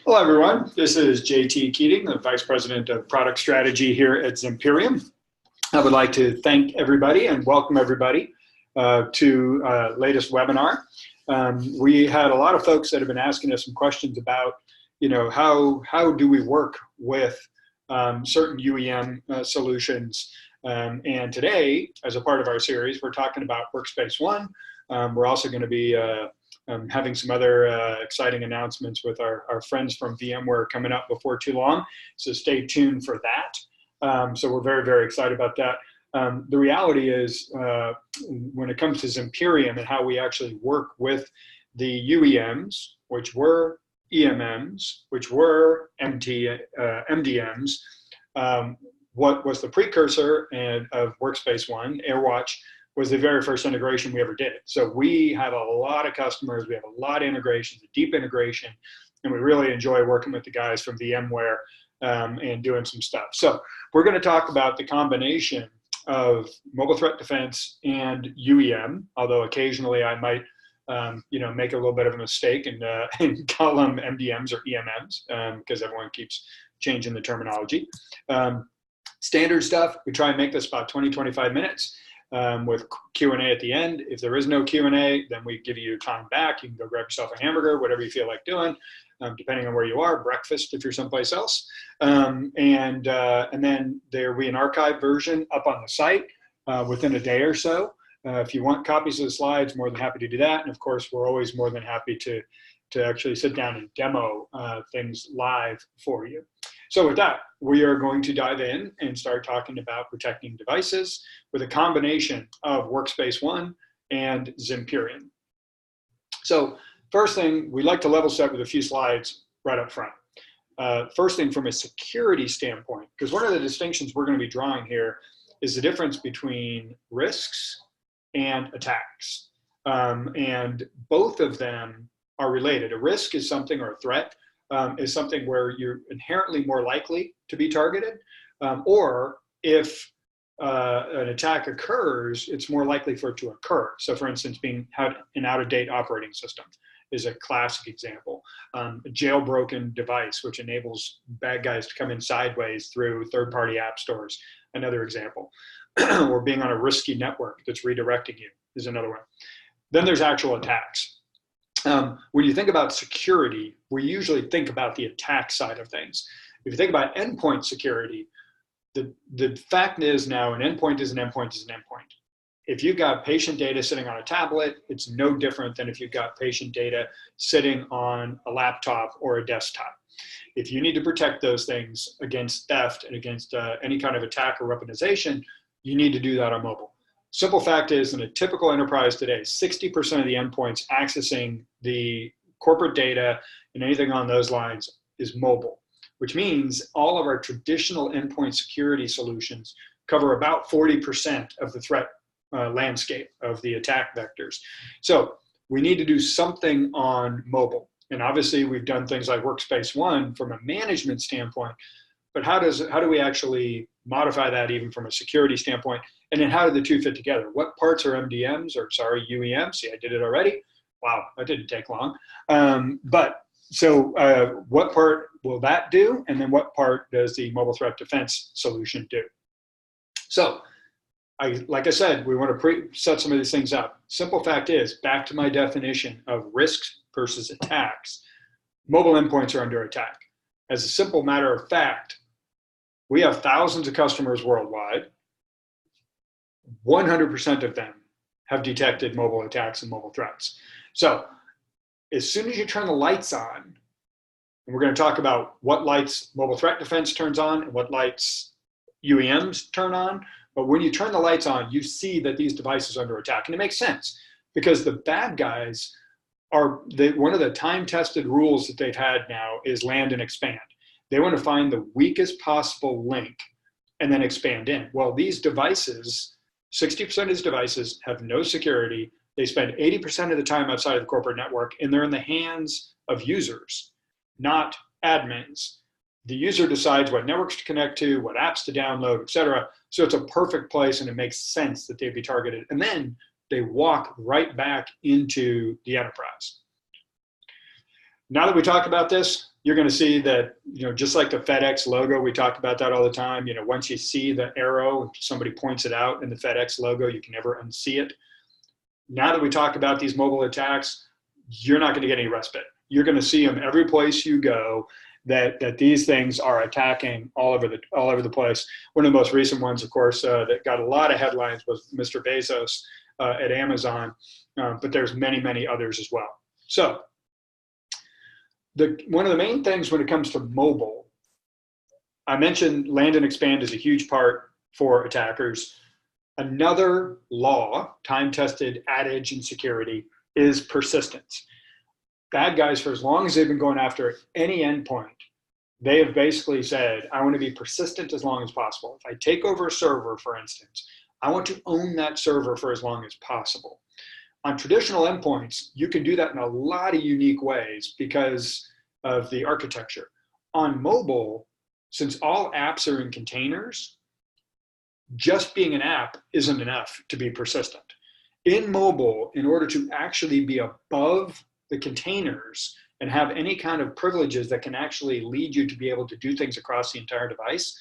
Hello, everyone. This is JT Keating, the Vice President of Product Strategy here at Zimperium. I would like to thank everybody and welcome everybody to latest webinar. We had a lot of folks that have been asking us some questions about, how do we work with certain UEM solutions. And today, as a part of our series, we're talking about Workspace ONE. We're also going to be having some other exciting announcements with our friends from VMware coming up before too long. So stay tuned for that. So we're very, very excited about that. The reality is when it comes to Zimperium and how we actually work with the UEMs, which were EMMs, which were MDMs, what was the precursor of Workspace ONE, AirWatch, was the very first integration we ever did. So we have a lot of customers, we have a lot of integrations, a deep integration, and we really enjoy working with the guys from VMware and doing some stuff. So we're gonna talk about the combination of mobile threat defense and UEM, although occasionally I might make a little bit of a mistake and call them MDMs or EMMs because everyone keeps changing the terminology. Standard stuff, we try and make this about 20-25 minutes. With Q&A at the end. If there is no Q&A, then we give you time back. You can go grab yourself a hamburger, whatever you feel like doing, depending on where you are, breakfast if you're someplace else. And then there will be an archived version up on the site within a day or so. If you want copies of the slides, more than happy to do that. And of course, we're always more than happy to actually sit down and demo things live for you. So with that, we are going to dive in and start talking about protecting devices with a combination of Workspace ONE and Zimperium. So first thing, we like to level set with a few slides right up front. First thing from a security standpoint, because one of the distinctions we're going to be drawing here is the difference between risks and attacks. And both of them are related. A risk is something, or a threat, is something where you're inherently more likely to be targeted, or if an attack occurs, it's more likely for it to occur. So for instance, being an out-of-date operating system is a classic example. A jailbroken device, which enables bad guys to come in sideways through third-party app stores, another example. Or being on a risky network that's redirecting you is another one. Then there's actual attacks. When you think about security, we usually think about the attack side of things. If you think about endpoint security, the fact is now an endpoint is an endpoint is an endpoint. If you've got patient data sitting on a tablet, it's no different than if you've got patient data sitting on a laptop or a desktop. If you need to protect those things against theft and against any kind of attack or weaponization, you need to do that on mobile. Simple fact is, in a typical enterprise today, 60% of the endpoints accessing the corporate data and anything on those lines is mobile, which means all of our traditional endpoint security solutions cover about 40% of the threat landscape of the attack vectors. So we need to do something on mobile. And obviously we've done things like Workspace ONE from a management standpoint, but how do we actually modify that even from a security standpoint? And then how do the two fit together? What parts are MDMs, or sorry, UEMs? See, I did it already. Wow, that didn't take long. What part will that do? And then what part does the mobile threat defense solution do? So, like I said, we want to set some of these things up. Simple fact is, back to my definition of risks versus attacks, mobile endpoints are under attack. As a simple matter of fact, we have thousands of customers worldwide. 100% of them have detected mobile attacks and mobile threats. So as soon as you turn the lights on, and we're going to talk about what lights mobile threat defense turns on and what lights UEMs turn on, but when you turn the lights on, you see that these devices are under attack. And it makes sense because the bad guys are, one of the time-tested rules that they've had now is land and expand. They want to find the weakest possible link and then expand in. Well, these devices, 60% of these devices have no security. They spend 80% of the time outside of the corporate network, and they're in the hands of users, not admins. The user decides what networks to connect to, what apps to download, et cetera. So it's a perfect place, and it makes sense that they'd be targeted. And then they walk right back into the enterprise. Now that we talked about this, you're going to see that, just like the FedEx logo, we talk about that all the time. Once you see the arrow, somebody points it out in the FedEx logo, you can never unsee it. Now that we talk about these mobile attacks, you're not going to get any respite. You're going to see them every place you go, that these things are attacking all over the place. One of the most recent ones, of course, that got a lot of headlines was Mr. Bezos at Amazon, but there's many, many others as well. So one of the main things when it comes to mobile, I mentioned land and expand is a huge part for attackers. Another law, time-tested adage in security, is persistence. Bad guys, for as long as they've been going after any endpoint, they have basically said, I want to be persistent as long as possible. If I take over a server, for instance, I want to own that server for as long as possible. On traditional endpoints, you can do that in a lot of unique ways because of the architecture. On mobile, since all apps are in containers, just being an app isn't enough to be persistent. In mobile, in order to actually be above the containers and have any kind of privileges that can actually lead you to be able to do things across the entire device,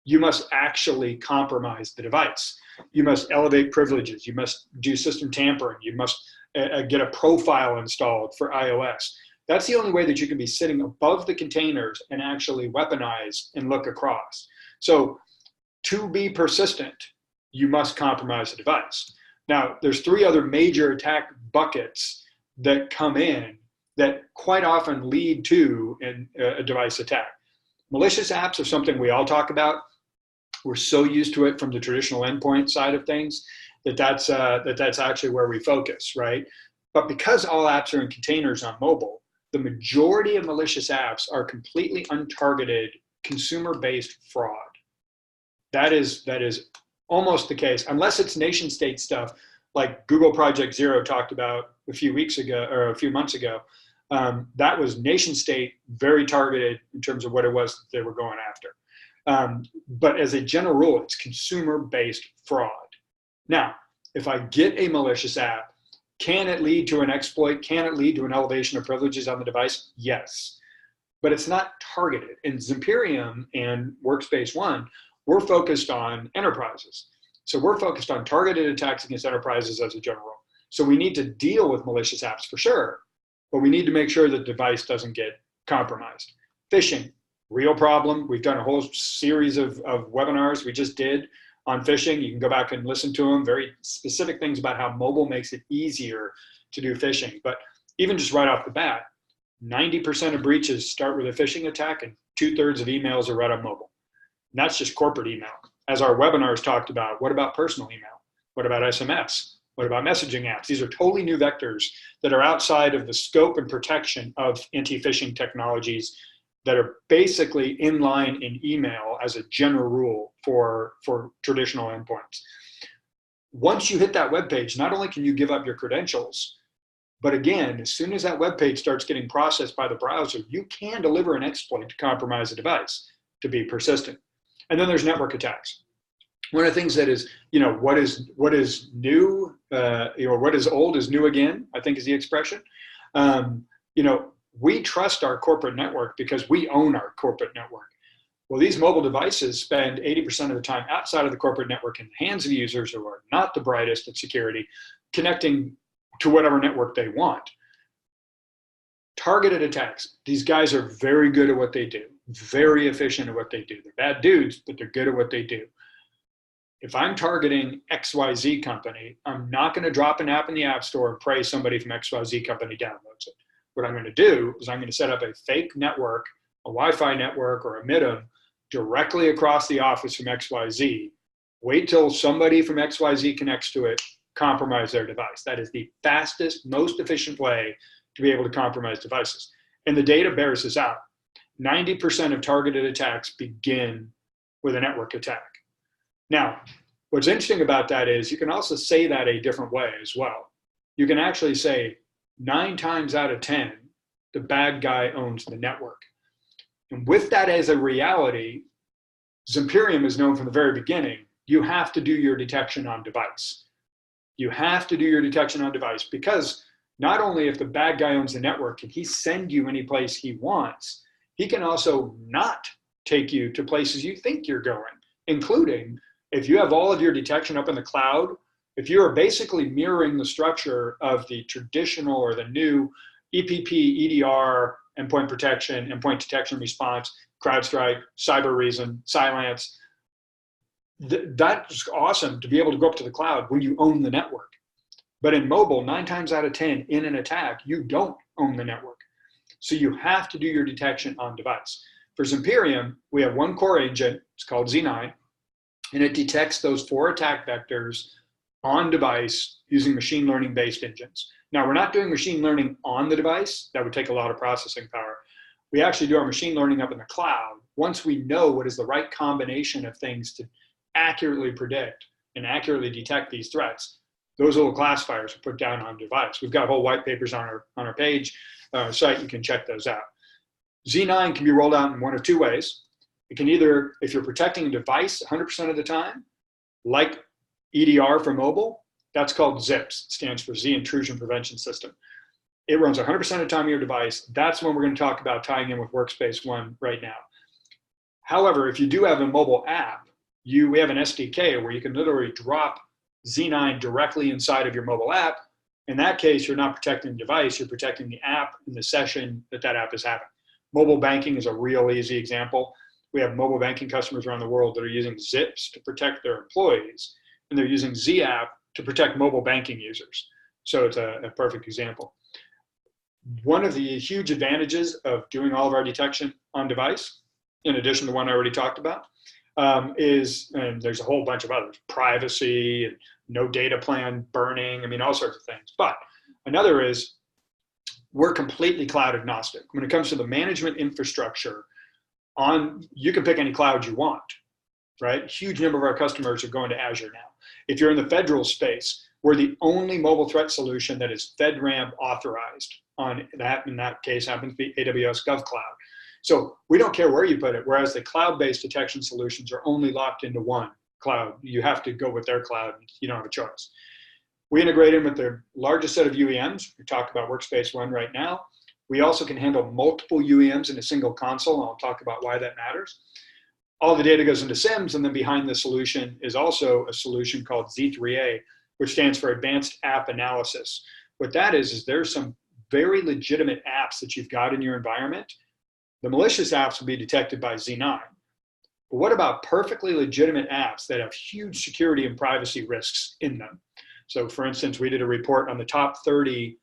you must actually compromise the device. You must elevate privileges. You must do system tampering. You must get a profile installed for iOS. That's the only way that you can be sitting above the containers and actually weaponize and look across. So to be persistent, you must compromise the device. Now, there's three other major attack buckets that come in that quite often lead to a device attack. Malicious apps are something we all talk about. We're so used to it from the traditional endpoint side of things that's actually where we focus, right? But because all apps are in containers on mobile, the majority of malicious apps are completely untargeted consumer-based fraud. That is almost the case, unless it's nation state stuff like Google Project Zero talked about a few weeks ago or a few months ago. That was nation state, very targeted in terms of what it was that they were going after. But as a general rule, it's consumer-based fraud. Now, if I get a malicious app, can it lead to an exploit? Can it lead to an elevation of privileges on the device? Yes, but it's not targeted. In Zimperium and Workspace ONE, we're focused on enterprises. So we're focused on targeted attacks against enterprises as a general rule. So we need to deal with malicious apps for sure, but we need to make sure that the device doesn't get compromised. Phishing, real problem. We've done a whole series of webinars we just did on phishing. You can go back and listen to them, very specific things about how mobile makes it easier to do phishing. But even just right off the bat, 90% of breaches start with a phishing attack and 2/3 of emails are read on mobile. And that's just corporate email. As our webinars talked about, what about personal email? What about SMS? What about messaging apps? These are totally new vectors that are outside of the scope and protection of anti-phishing technologies that are basically in line in email as a general rule for traditional endpoints. Once you hit that web page, not only can you give up your credentials, but again, as soon as that web page starts getting processed by the browser, you can deliver an exploit to compromise a device to be persistent. And then there's network attacks. One of the things that is, what is new, what is old is new again, I think is the expression. We trust our corporate network because we own our corporate network. Well, these mobile devices spend 80% of the time outside of the corporate network in the hands of users who are not the brightest at security, connecting to whatever network they want. Targeted attacks. These guys are very good at what they do, very efficient at what they do. They're bad dudes, but they're good at what they do. If I'm targeting XYZ company, I'm not going to drop an app in the App Store and pray somebody from XYZ company downloads it. What I'm going to do is I'm going to set up a fake network, a Wi-Fi network or a MIDM directly across the office from XYZ. Wait till somebody from XYZ connects to it, compromise their device. That is the fastest, most efficient way to be able to compromise devices. And the data bears this out. 90% of targeted attacks begin with a network attack. Now, what's interesting about that is you can also say that a different way as well. You can actually say 9 times out of 10, the bad guy owns the network. And with that as a reality, Zimperium is known from the very beginning, you have to do your detection on device. You have to do your detection on device because not only if the bad guy owns the network, can he send you any place he wants, He can also not take you to places you think you're going, including if you have all of your detection up in the cloud, if you are basically mirroring the structure of the traditional or the new EPP, EDR, endpoint protection, endpoint detection response, CrowdStrike, Cyber Reason, Cylance, that's awesome to be able to go up to the cloud when you own the network. But in mobile, 9 times out of 10 in an attack, you don't own the network. So you have to do your detection on device. For Zimperium, we have one core agent, it's called Z9, and it detects those 4 attack vectors on device using machine learning based engines. Now, we're not doing machine learning on the device. That would take a lot of processing power. We actually do our machine learning up in the cloud once we know what is the right combination of things to accurately predict and accurately detect these threats. Those little classifiers are put down on device. We've got whole white papers on our page site. You can check those out. Z9 can be rolled out in one of 2 ways. It can either, if you're protecting a device 100% of the time, like EDR for mobile, that's called ZIPS. It stands for Z Intrusion Prevention System. It runs 100% of the time of your device. That's when we're going to talk about tying in with Workspace ONE right now. However, if you do have a mobile app, we have an SDK where you can literally drop Z9 directly inside of your mobile app. In that case, you're not protecting the device, you're protecting the app and the session that app is having. Mobile banking is a real easy example. We have mobile banking customers around the world that are using ZIPS to protect their employees, and they're using ZApp to protect mobile banking users. So it's a perfect example. One of the huge advantages of doing all of our detection on device, in addition to the one I already talked about, is, and there's a whole bunch of others, privacy and no data plan burning, I mean, all sorts of things. But another is we're completely cloud agnostic. When it comes to the management infrastructure, you can pick any cloud you want, right? Huge number of our customers are going to Azure now. If you're in the federal space, we're the only mobile threat solution that is FedRAMP authorized on that. In that case, happens to be AWS GovCloud. So we don't care where you put it, whereas the cloud-based detection solutions are only locked into one cloud. You have to go with their cloud. You don't have a choice. We integrate in with the largest set of UEMs. We talk about Workspace ONE right now. We also can handle multiple UEMs in a single console, and I'll talk about why that matters. All the data goes into SIEMs, and then behind the solution is also a solution called Z3A, which stands for Advanced App Analysis. What that is there's some very legitimate apps that you've got in your environment. The malicious apps will be detected by Z9. But what about perfectly legitimate apps that have huge security and privacy risks in them? So for instance, we did a report on the top 30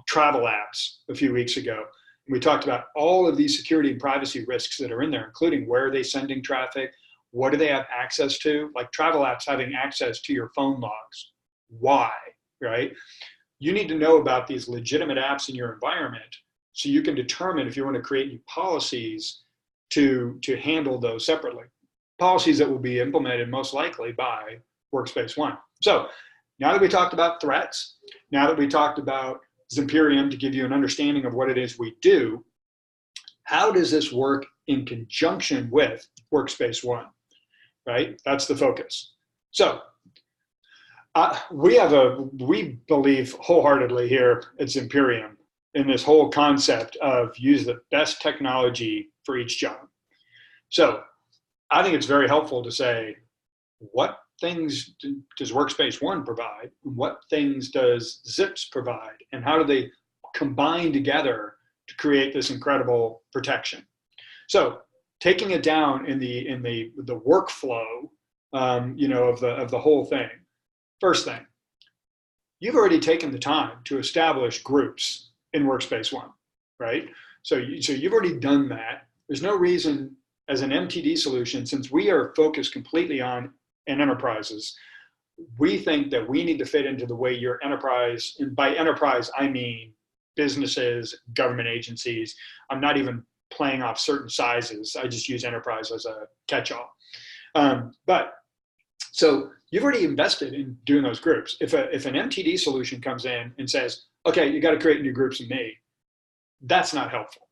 travel apps a few weeks ago. We talked about all of these security and privacy risks that are in there, including where are they sending traffic, what do they have access to, like travel apps having access to your phone logs. Why, right? You need to know about these legitimate apps in your environment so you can determine if you want to create new policies to handle those separately. Policies that will be implemented most likely by Workspace ONE. So now that we talked about threats, now that we talked about Zimperium to give you an understanding of what it is we do, how does this work in conjunction with Workspace ONE, right? That's the focus. So we believe wholeheartedly here at Zimperium in this whole concept of use the best technology for each job. So I think it's very helpful to say, what things does Workspace ONE provide? What things does ZIPS provide? And how do they combine together to create this incredible protection? So taking it down in the workflow, of the whole thing. First thing, you've already taken the time to establish groups in Workspace ONE, right? So you've already done that. There's no reason as an MTD solution, since we are focused completely on enterprises, we think that we need to fit into the way your enterprise, and by enterprise, I mean businesses, government agencies. I'm not even playing off certain sizes. I just use enterprise as a catch-all. So you've already invested in doing those groups. If an MTD solution comes in and says, okay, you got to create new groups in me, that's not helpful.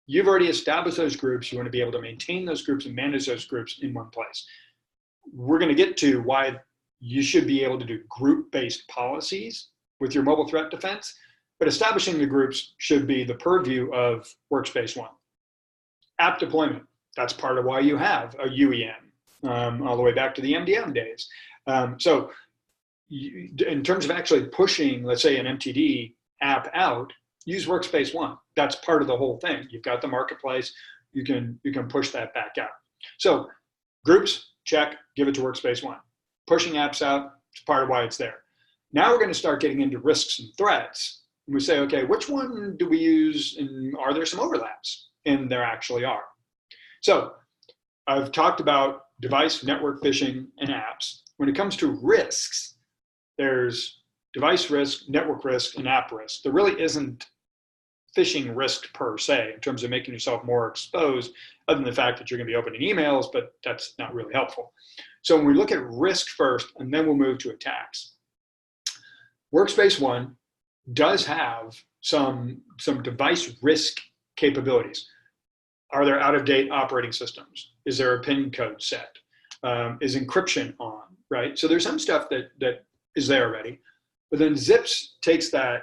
You've already established those groups. You want to be able to maintain those groups and manage those groups in one place. We're going to get to why you should be able to do group-based policies with your mobile threat defense, but establishing the groups should be the purview of Workspace ONE. App deployment, that's part of why you have a UEM, all the way back to the MDM days. So in terms of actually pushing, let's say, an MTD app out, use Workspace ONE. That's part of the whole thing. You've got the marketplace. You can push that back out. So groups, check, give it to Workspace ONE. Pushing apps out, it's part of why it's there. Now we're going to start getting into risks and threats. And we say, okay, which one do we use, and are there some overlaps? And there actually are. So I've talked about device network phishing and apps. When it comes to risks, there's device risk, network risk, and app risk. There really isn't phishing risk per se in terms of making yourself more exposed, other than the fact that you're going to be opening emails, but that's not really helpful. So when we look at risk first, and then we'll move to attacks. Workspace ONE does have some device risk capabilities. Are there out-of-date operating systems? Is there a PIN code set? Is encryption on, right? So there's some stuff that is there already. But then Zips takes that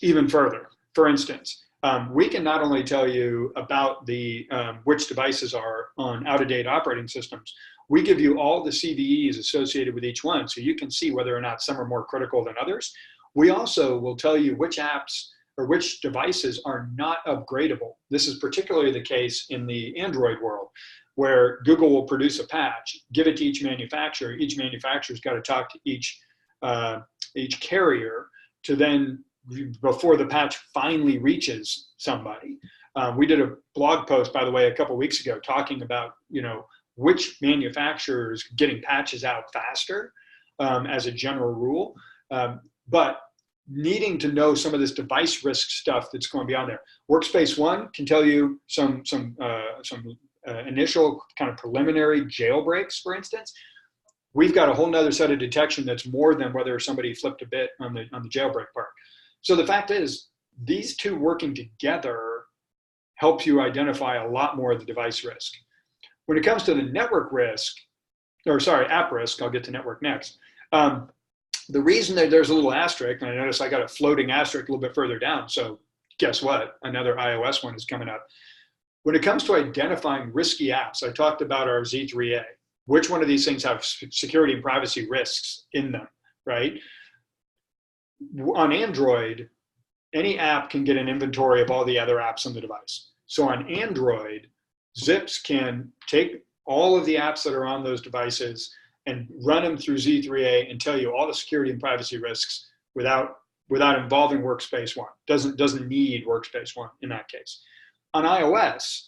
even further. For instance, we can not only tell you about the which devices are on out-of-date operating systems, we give you all the CVEs associated with each one, so you can see whether or not some are more critical than others. We also will tell you which apps or which devices are not upgradable. This is particularly the case in the Android world, where Google will produce a patch, give it to each manufacturer. Each manufacturer's got to talk to each carrier to then, before the patch finally reaches somebody. We did a blog post, by the way, a couple of weeks ago talking about, which manufacturers getting patches out faster as a general rule, but needing to know some of this device risk stuff that's going to be on there. Workspace ONE can tell you some initial kind of preliminary jailbreaks, for instance. We've got a whole nother set of detection that's more than whether somebody flipped a bit on the jailbreak part. So the fact is, these two working together helps you identify a lot more of the device risk. When it comes to the network risk, app risk, I'll get to network next. The reason that there's a little asterisk, and I notice I got a floating asterisk a little bit further down, so guess what? Another iOS one is coming up. When it comes to identifying risky apps, I talked about our Z3A. Which one of these things have security and privacy risks in them, right? On Android, any app can get an inventory of all the other apps on the device. So on Android, Zips can take all of the apps that are on those devices and run them through Z3A and tell you all the security and privacy risks without involving Workspace ONE. Doesn't need Workspace ONE in that case. On iOS,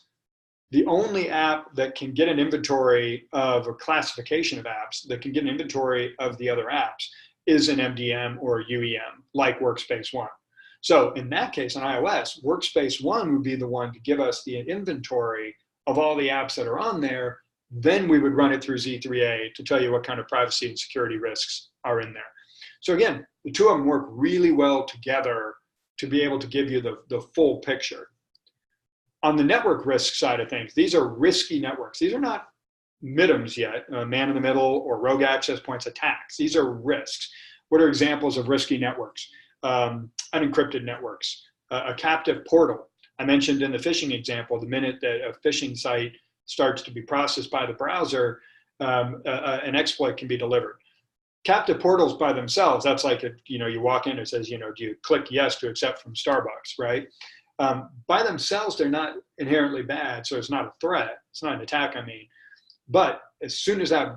the only app that can get an inventory of a classification of apps that can get an inventory of the other apps is an MDM or a UEM, like Workspace ONE. So in that case, on iOS, Workspace ONE would be the one to give us the inventory of all the apps that are on there. Then we would run it through Z3A to tell you what kind of privacy and security risks are in there. So again, the two of them work really well together to be able to give you the full picture. On the network risk side of things, these are risky networks. These are not MIDMs yet, man in the middle or rogue access points attacks. These are risks. What are examples of risky networks? Unencrypted networks, a captive portal. I mentioned in the phishing example, the minute that a phishing site starts to be processed by the browser, an exploit can be delivered. Captive portals by themselves, that's like, you walk in, it says, do you click yes to accept from Starbucks, right? By themselves, they're not inherently bad, so it's not a threat. It's not an attack, I mean. But as soon as that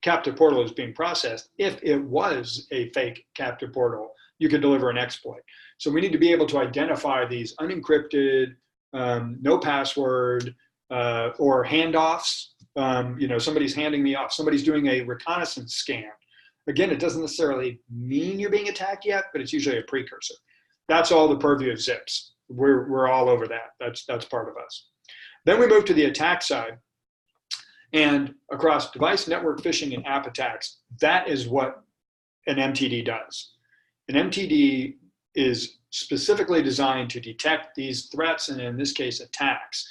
captive portal is being processed, if it was a fake captive portal, you can deliver an exploit. So we need to be able to identify these unencrypted, no password, or handoffs. Somebody's handing me off. Somebody's doing a reconnaissance scan. Again, it doesn't necessarily mean you're being attacked yet, but it's usually a precursor. That's all the purview of Zips. We're all over that. That's part of us. Then we move to the attack side. And across device network phishing and app attacks, that is what an MTD does. An MTD is specifically designed to detect these threats, and in this case, attacks.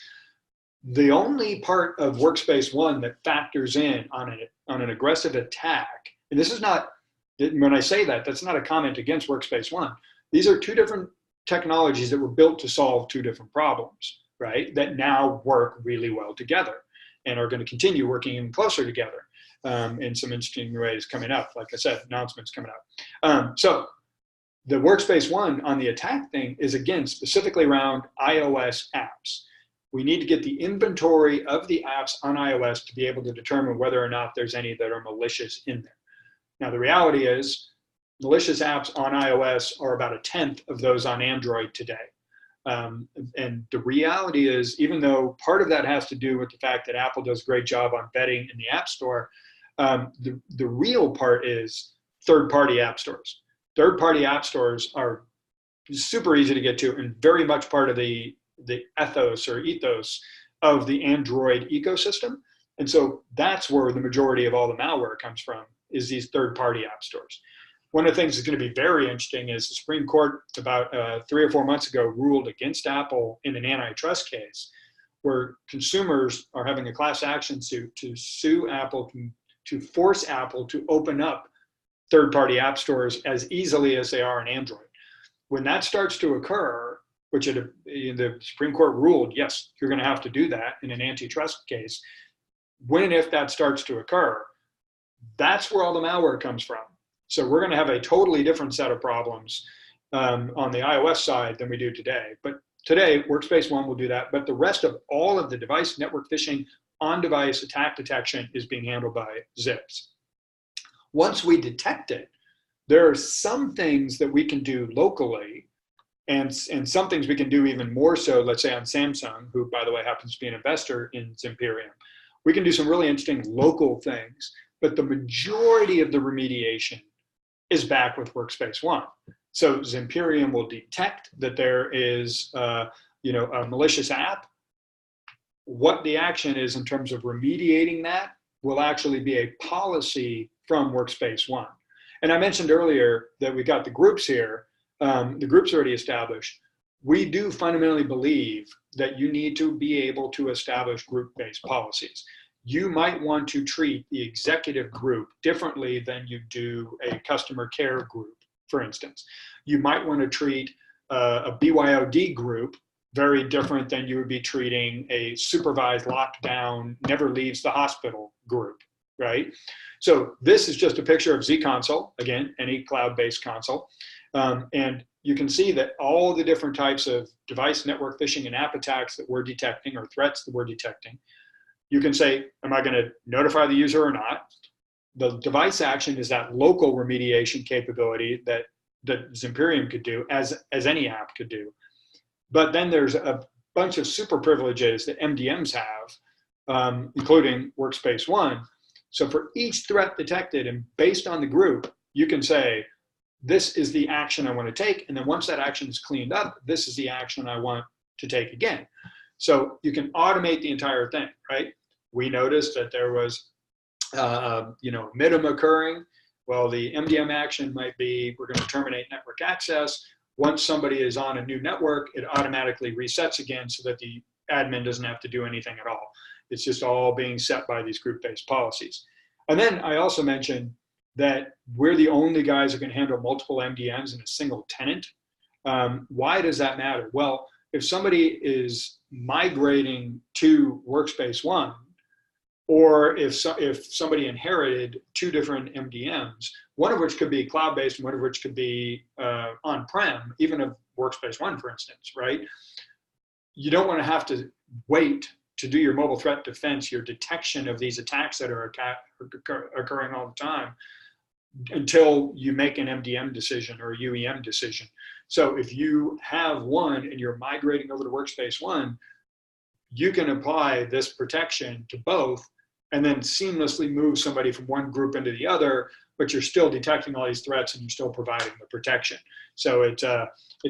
The only part of Workspace ONE that factors in on an aggressive attack, and this is not, when I say that, that's not a comment against Workspace ONE. These are two different technologies that were built to solve two different problems. right, that now work really well together and are going to continue working even closer together in some interesting ways coming up. Like I said, announcements coming up. So the Workspace ONE on the attack thing is, again, specifically around iOS apps. We need to get the inventory of the apps on iOS to be able to determine whether or not there's any that are malicious in there. Now, the reality is malicious apps on iOS are about 1/10 of those on Android today. And the reality is, even though part of that has to do with the fact that Apple does a great job on vetting in the App Store, the real part is third-party app stores. Third-party app stores are super easy to get to and very much part of the ethos of the Android ecosystem. And so that's where the majority of all the malware comes from, is these third-party app stores. One of the things that's going to be very interesting is the Supreme Court about 3 or 4 months ago ruled against Apple in an antitrust case where consumers are having a class action suit to sue Apple to force Apple to open up third-party app stores as easily as they are in Android. When that starts to occur, which the Supreme Court ruled, yes, you're going to have to do that in an antitrust case. When and if that starts to occur, that's where all the malware comes from. So we're going to have a totally different set of problems on the iOS side than we do today. But today, Workspace ONE will do that. But the rest of all of the device network phishing, on-device attack detection is being handled by Zips. Once we detect it, there are some things that we can do locally and some things we can do even more so, let's say on Samsung, who, by the way, happens to be an investor in Zimperium. We can do some really interesting local things, but the majority of the remediation is back with Workspace ONE. So Zimperium will detect that there is a malicious app. What the action is in terms of remediating that will actually be a policy from Workspace ONE. And I mentioned earlier that we got the groups here. The group's already established. We do fundamentally believe that you need to be able to establish group-based policies. You might want to treat the executive group differently than you do a customer care group, for instance. You might want to treat a BYOD group very different than you would be treating a supervised lockdown, never leaves the hospital group, right? So this is just a picture of zConsole, again, any cloud-based console. And you can see that all the different types of device network phishing and app attacks that we're detecting, or threats that we're detecting, you can say, am I going to notify the user or not? The device action is that local remediation capability that Zimperium could do, as any app could do. But then there's a bunch of super privileges that MDMs have, including Workspace ONE. So for each threat detected and based on the group, you can say, this is the action I want to take. And then once that action is cleaned up, this is the action I want to take again. So you can automate the entire thing, right? We noticed that there was, MIDM occurring. Well, the MDM action might be, we're going to terminate network access. Once somebody is on a new network, it automatically resets again so that the admin doesn't have to do anything at all. It's just all being set by these group-based policies. And then I also mentioned that we're the only guys who can handle multiple MDMs in a single tenant. Why does that matter? Well, if somebody is migrating to Workspace ONE, or if somebody inherited 2 different MDMs, one of which could be cloud-based and one of which could be on-prem, even a Workspace ONE, for instance, right? You don't want to have to wait to do your mobile threat defense, your detection of these attacks that are occurring all the time, until you make an MDM decision or a UEM decision. So if you have one and you're migrating over to Workspace ONE, you can apply this protection to both and then seamlessly move somebody from one group into the other, but you're still detecting all these threats and you're still providing the protection. So it's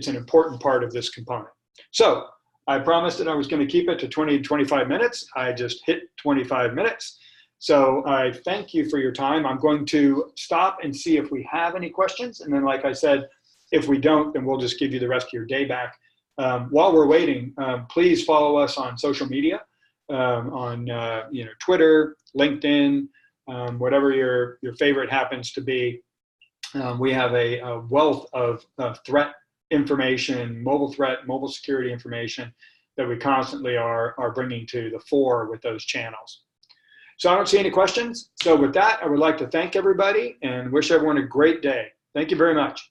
an important part of this component. So I promised that I was going to keep it to 20 to 25 minutes. I just hit 25 minutes. So I thank you for your time. I'm going to stop and see if we have any questions. And then, like I said, if we don't, then we'll just give you the rest of your day back. While we're waiting, please follow us on social media, on Twitter, LinkedIn, whatever your favorite happens to be. We have a wealth of threat information, mobile threat, mobile security information that we constantly are bringing to the fore with those channels. So I don't see any questions. So with that, I would like to thank everybody and wish everyone a great day. Thank you very much.